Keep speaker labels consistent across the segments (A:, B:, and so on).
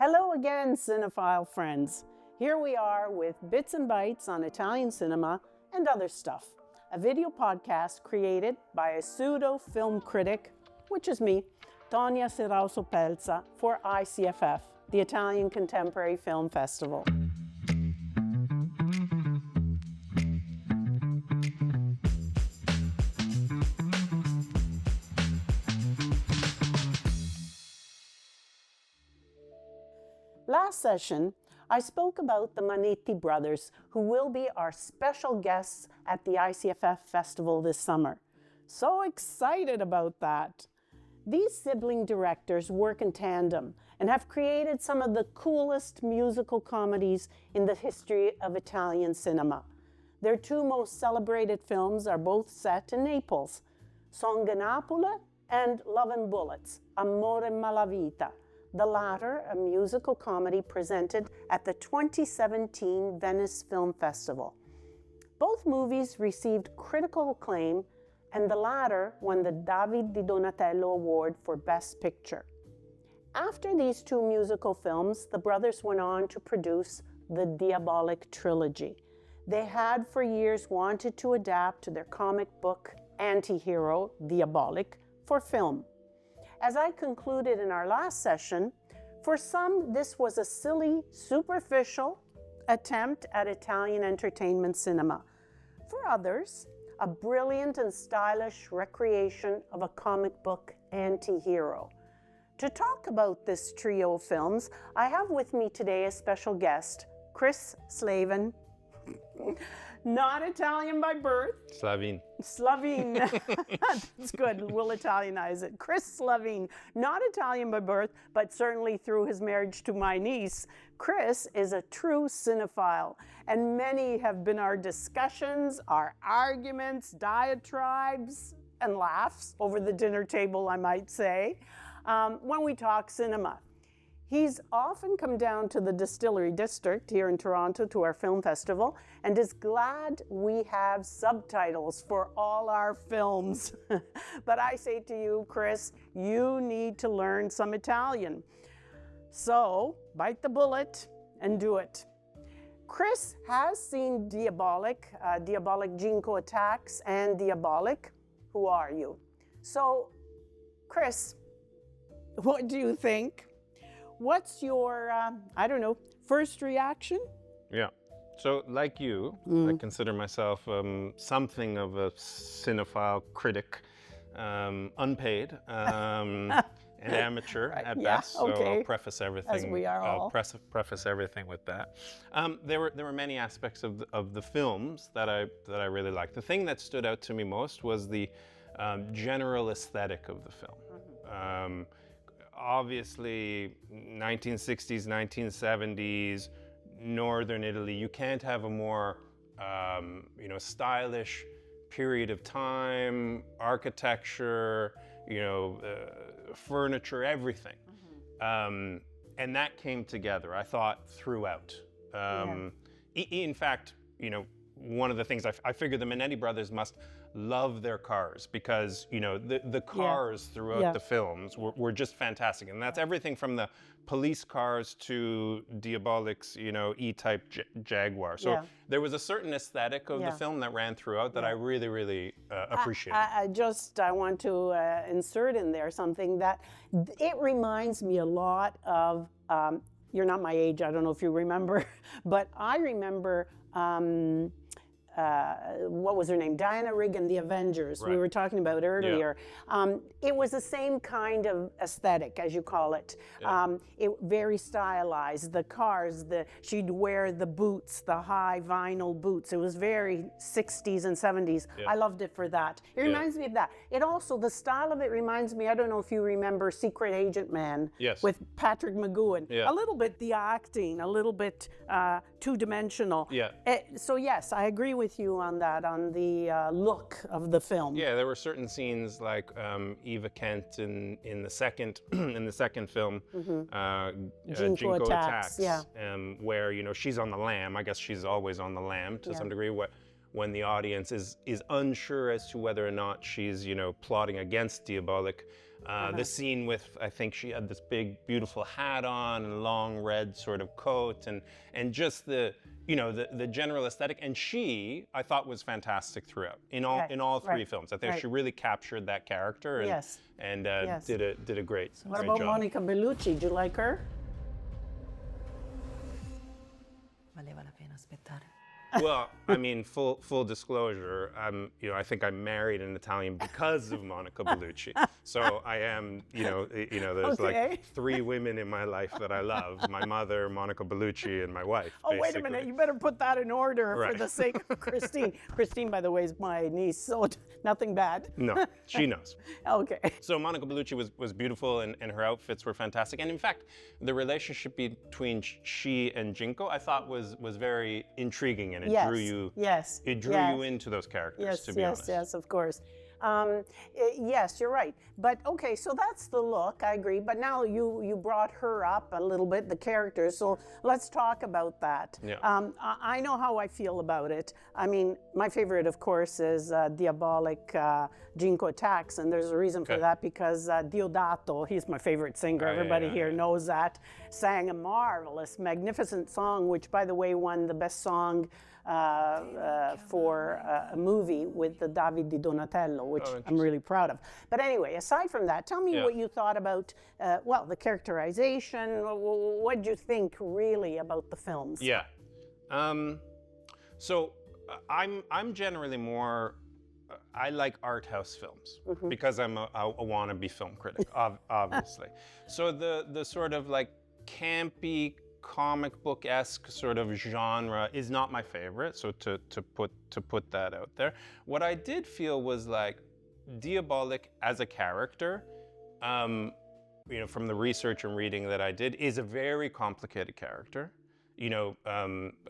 A: Hello again, cinephile friends. Here we are with Bits and Bites on Italian cinema and other stuff, a video podcast created by a pseudo film critic, which is me, Tonia Pelza, for ICFF, the Italian Contemporary Film Festival. Last session, I spoke about the Manetti brothers, who will be our special guests at the ICFF Festival this summer. So excited about that! These sibling directors work in tandem and have created some of the coolest musical comedies in the history of Italian cinema. Their two most celebrated films are both set in Naples, Songanapole and Love and Bullets, Amore Malavita. The latter, a musical comedy presented at the 2017 Venice Film Festival. Both movies received critical acclaim, and the latter won the David di Donatello Award for Best Picture. After these two musical films, the brothers went on to produce the Diabolik trilogy. They had for years wanted to adapt their comic book antihero, Diabolik, for film. As I concluded in our last session, for some this was a silly, superficial attempt at Italian entertainment cinema. For others, a brilliant and stylish recreation of a comic book anti-hero. To talk about this trio of films, I have with me today a special guest, Chris Slavin, not Italian by birth.
B: Slavin.
A: Slavin. That's good. We'll Italianize it. Chris Slavin, not Italian by birth, but certainly through his marriage to my niece. Chris is a true cinephile, and many have been our discussions, our arguments, diatribes, and laughs over the dinner table, I might say, when we talk cinema. He's often come down to the Distillery District here in Toronto to our film festival and is glad we have subtitles for all our films. But I say to you, Chris, you need to learn some Italian. So bite the bullet and do it. Chris has seen Diabolik, Ginko Attacks, and Diabolik. Who are you? So, Chris, what do you think? What's your, first reaction?
B: Yeah. So, like you, I consider myself something of a cinephile critic, unpaid, an amateur right. At best. So I'll preface everything.
A: As we are all.
B: I'll preface everything with that. There were many aspects of the films that I really liked. The thing that stood out to me most was the general aesthetic of the film. Obviously, 1960s, 1970s, Northern Italy, you can't have a more, stylish period of time, architecture, furniture, everything. And that came together, I thought, throughout. In fact, one of the things I figured the Manetti brothers must love their cars because, the cars throughout the films were just fantastic. And that's everything from the police cars to Diabolik's, E-type Jaguar. So there was a certain aesthetic of the film that ran throughout that I really, really appreciated.
A: I want to insert in there something that it reminds me a lot of, you're not my age, I don't know if you remember, but I remember what was her name? Diana Rigg and the Avengers, we were talking about earlier. It was the same kind of aesthetic, as you call it. It very stylized. The cars, she'd wear the boots, the high vinyl boots. It was very 60s and 70s. I loved it for that. It reminds me of that. It also, the style of it reminds me, I don't know if you remember Secret Agent Man with Patrick McGowan. A little bit the acting, a little bit two-dimensional. So yes, I agree with you on that, on the look of the film.
B: Yeah, there were certain scenes like Eva Kent in the second film, Ginko Attacks, where she's on the lam. I guess she's always on the lam to some degree. When the audience is unsure as to whether or not she's plotting against Diabolik, The scene with, I think she had this big, beautiful hat on and long red sort of coat, and just the, you know, the general aesthetic. And she, I thought, was fantastic throughout in all three films. I think she really captured that character and did a great job.
A: What about Monica Bellucci? Do you like her?
C: Valeva la pena aspettare.
B: Well, I mean, full disclosure, I think I'm married an Italian because of Monica Bellucci. So I am, there's like 3 women in my life that I love: my mother, Monica Bellucci, and my wife.
A: Oh,
B: basically.
A: wait a minute! You better put that in order
B: Right.
A: for the sake of Christine. Christine, by the way, is my niece, so nothing bad.
B: No, she knows.
A: Okay.
B: So Monica Bellucci was beautiful, and her outfits were fantastic. And in fact, the relationship between she and Ginko, I thought was very intriguing, and it drew you.
A: Yes.
B: It drew you into those characters. To be honest.
A: Yes, of course. Yes, you're right. But okay, so that's the look. I agree. But now you brought her up a little bit, the characters. So let's talk about that.
B: Yeah.
A: I know how I feel about it. I mean, my favorite, of course, is Diabolik, Ginko Attacks, and there's a reason for that because Diodato, he's my favorite singer. Everybody here knows that. Sang a marvelous, magnificent song, which, by the way, won the best song for a movie with the David Di Donatello, which I'm really proud of. But anyway, aside from that, tell me what you thought about, the characterization. What do you think really about the films?
B: Yeah. So I'm generally more. I like art house films because I'm a wannabe film critic, obviously. So the sort of like campy, comic book-esque sort of genre is not my favorite, so to put that out there. What I did feel was like Diabolik as a character, from the research and reading that I did, is a very complicated character,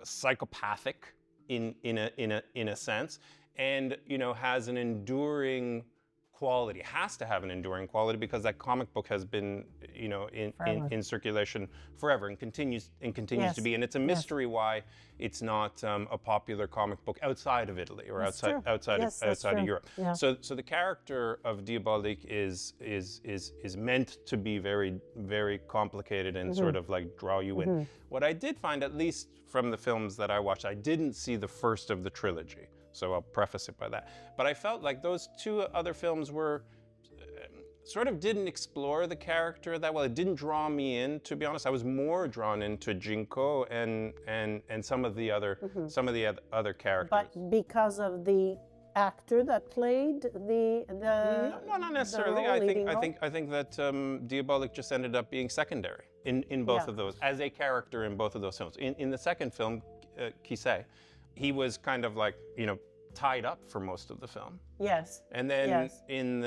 B: psychopathic in a sense, and has an enduring quality, has to have an enduring quality because that comic book has been, in circulation forever and continues to be. And it's a mystery why it's not a popular comic book outside of Italy or outside of Europe.
A: Yeah.
B: So the character of Diabolik is meant to be very, very complicated and sort of like draw you in. What I did find, at least from the films that I watched, I didn't see the first of the trilogy. So I'll preface it by that. But I felt like those 2 other films were sort of didn't explore the character that well. It didn't draw me in, to be honest. I was more drawn into Ginko and some of the other characters.
A: But because of the actor that played the
B: no, not necessarily. I think that Diabolik just ended up being secondary in both of those, as a character in both of those films. In the second film, Kisei, he was kind of like, tied up for most of the film.
A: Yes.
B: And then in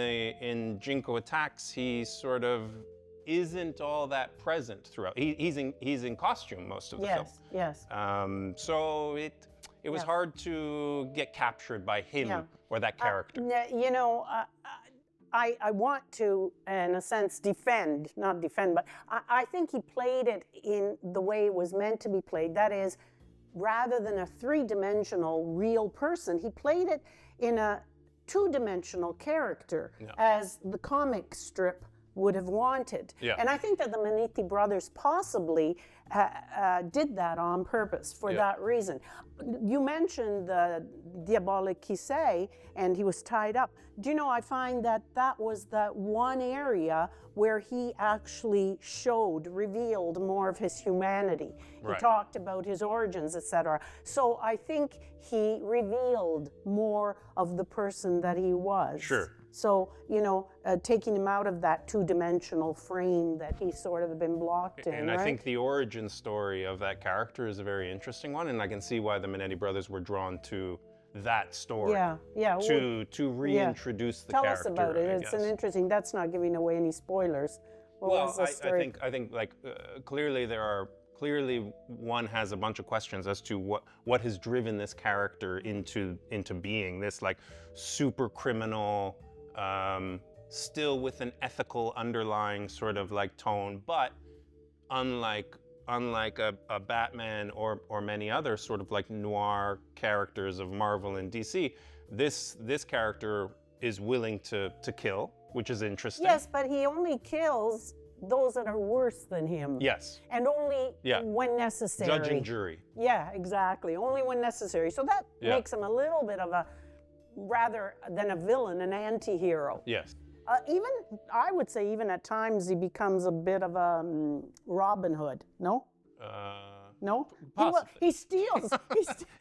B: Ginko Attacks, he sort of isn't all that present throughout. He's in costume most of the film.
A: Yes.
B: So it was hard to get captured by him or that character.
A: I want to, in a sense, not defend, but I think he played it in the way it was meant to be played. That is, rather than a 3-dimensional real person, he played it in a 2-dimensional character, as the comic strip would have wanted.
B: Yeah.
A: And I think that the Manetti brothers possibly did that on purpose for that reason. You mentioned the Diabolik Kisei, and he was tied up. Do you know, I find that was that one area where he actually revealed more of his humanity. He talked about his origins, etc. So I think he revealed more of the person that he was.
B: Sure.
A: So, taking him out of that 2-dimensional frame that he's sort of been blocked in,
B: And I think the origin story of that character is a very interesting one, and I can see why the Manetti brothers were drawn to that story. To reintroduce the character.
A: Tell us about it. It's an interesting. That's not giving away any spoilers. What was the story?
B: I think like clearly one has a bunch of questions as to what has driven this character into being this like super criminal, still with an ethical underlying sort of like tone, but unlike a Batman or many other sort of like noir characters of Marvel and DC, this character is willing to kill which is interesting.
A: Yes, but he only kills those that are worse than him.
B: Yes.
A: And only when necessary.
B: Judge and jury.
A: Yeah, exactly. Only when necessary. So that makes him a little bit of a, rather than a villain, an anti-hero.
B: Yes.
A: Even, I would say, even at times he becomes a bit of a Robin Hood. No? No?
B: Possibly.
A: He steals.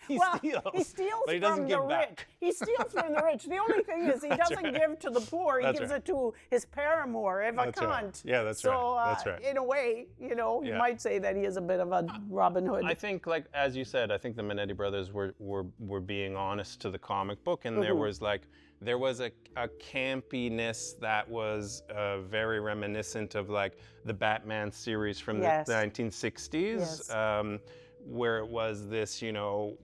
A: He steals
B: but he doesn't
A: from
B: give
A: the
B: back.
A: rich. He steals from the rich. The only thing is he doesn't give to the poor. He gives it to his paramour, if I can't.
B: Right. Yeah, that's
A: so,
B: right. That's right.
A: In a way, you know, you might say that he is a bit of a Robin Hood.
B: I think, like as you said, I think the Manetti brothers were being honest to the comic book, and there was a campiness that was very reminiscent of like the Batman series from the 1960s, where it was this, you know,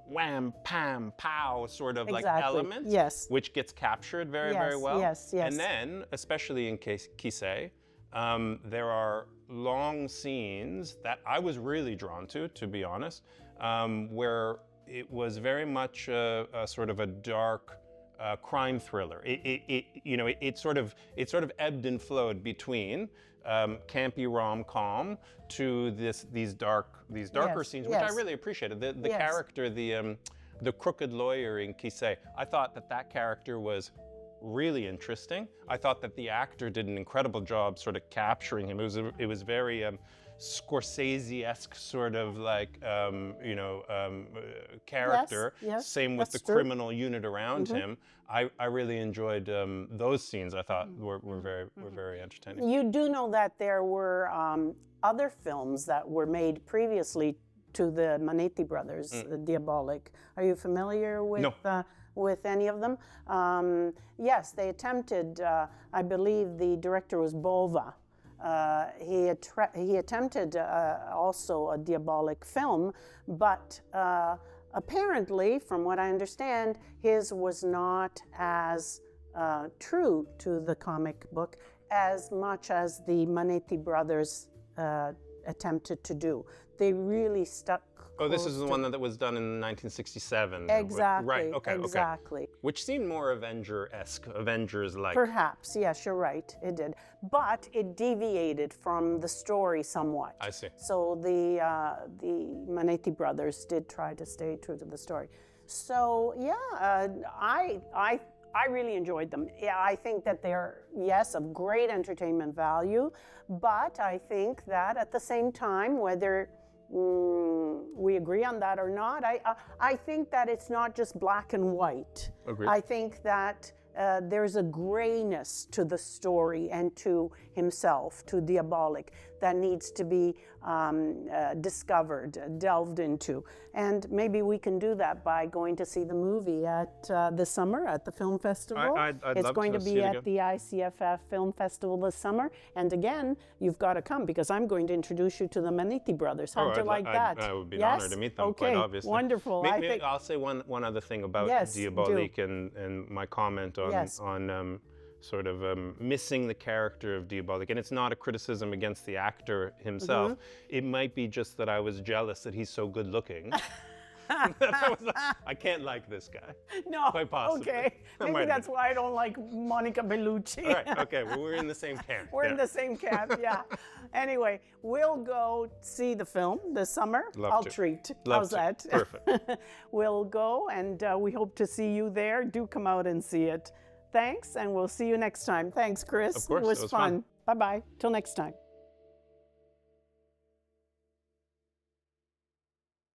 B: wham, pam, pow sort of like element, which gets captured very, very well. And then, especially in Kisei, there are long scenes that I was really drawn to be honest, where it was very much a sort of a dark crime thriller. It sort of ebbed and flowed between campy rom-com to these darker scenes, which I really appreciated. The character, the crooked lawyer in Kisei, I thought that character was really interesting. I thought that the actor did an incredible job sort of capturing him. It was very Scorsese-esque sort of like character. Same with the criminal unit around him. I really enjoyed those scenes. I thought were very entertaining.
A: You do know that there were other films that were made previously to the Manetti brothers, the Diabolik. Are you familiar with?
B: No.
A: With any of them? Yes, they attempted. I believe the director was Bova. He attempted also a Diabolik film, but apparently, from what I understand, his was not as true to the comic book as much as the Manetti brothers attempted to do. They really stuck.
B: Oh, this is the one that was done in 1967.
A: Exactly.
B: Right. Okay.
A: Exactly.
B: Okay. Which seemed more Avenger-esque, Avengers-like.
A: Perhaps. Yes, you're right. It did, but it deviated from the story somewhat.
B: I see.
A: So the Manetti brothers did try to stay true to the story. So yeah, I really enjoyed them. Yeah, I think that they're, yes, of great entertainment value, but I think that at the same time, whether we agree on that or not, I think that it's not just black and white.
B: Agreed.
A: I think that there's a grayness to the story and to himself, to Diabolik, that needs to be discovered, delved into. And maybe we can do that by going to see the movie at this summer at the film festival.
B: I'd
A: it's
B: love
A: going
B: to
A: to
B: see
A: be
B: it
A: at
B: again.
A: the ICFF Film Festival this summer. And again, you've got to come because I'm going to introduce you to the Manetti brothers. How'd you like that?
B: I would be an honor to meet them,
A: okay,
B: quite obviously.
A: Wonderful.
B: Maybe I'll say one other thing about Diabolik and my comment on sort of missing the character of Diabolik. And it's not a criticism against the actor himself. It might be just that I was jealous that he's so good looking. I can't like this guy.
A: No,
B: quite possibly.
A: Okay. Maybe that's why I don't like Monica Bellucci.
B: All right, okay, well, we're in the same camp.
A: We're in the same camp, yeah. Anyway, we'll go see the film this summer. I'll treat. How's that?
B: Perfect.
A: We'll go, and we hope to see you there. Do come out and see it. Thanks, and we'll see you next time. Thanks, Chris.
B: Of course,
A: it was fun. Bye-bye. Till next time.